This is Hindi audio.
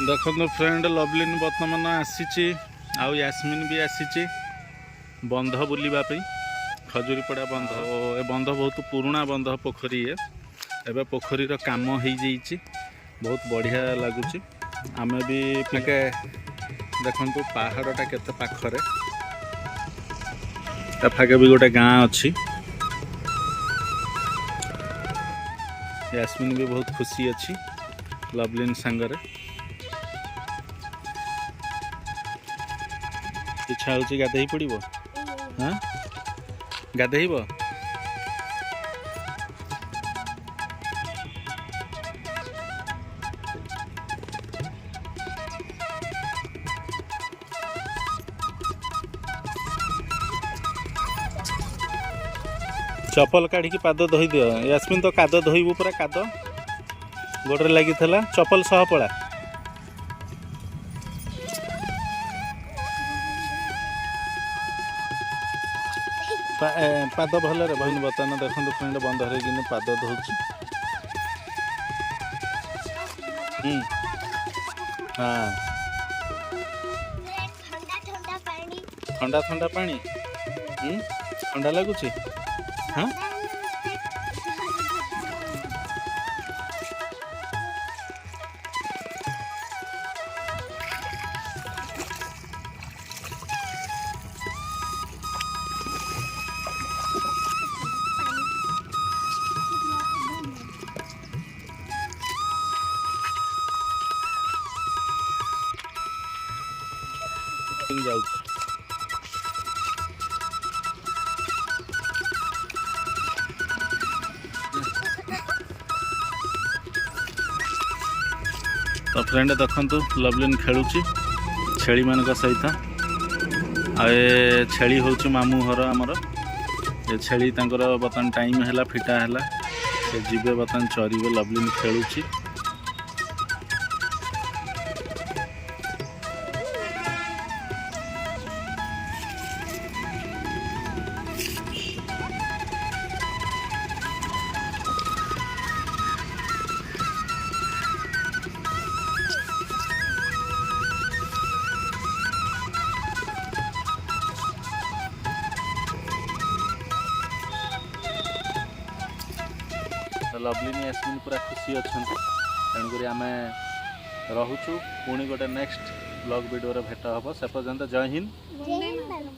देखो फ्रेंड लवलीन बर्तमान आसी आउ यास्मिन भी आसी बंध बुलवाई खजुरीपड़ा बंध ए बंध बहुत पुराना बंध पोखरी एवं पोखरी काम हो बहुत बढ़िया लगुच आम भी फेके देखु पहाड़टा केते पाखरे फाके भी गोटे गाँ अच्छी यास्मिन भी बहुत खुशी अच्छी लवलीन सांगरे इच्छा होची गाधे पड़ो हाँ गाधे चपल काढ़ी पाद धोई दियो यास्मिन तो काद धोबू पूरा काद गोड़े लगी चपल सह पड़ा पाद भल भैन बर्तमान देखो फ्रेंड बंधरे कि पाद धोच हाँ ठंडा ठंडा पानी ठंडा लगुच हाँ जाऊ तो फ्रेंड देखु लवलीन खेलुची छेली मान सहित आ छेली हूँ मामू घर आमर ये छेली बर्तमान टाइम है फिटा है से जीवे बर्तमान चरवे लवलीन खेलुची लवलीन यास्मिन पूरा खुशी अच्छा तेणुक आम रोचु पुणी गोटे नेक्स्ट ब्लॉग वीडियो भेट हम से पर्यंत जय हिंद।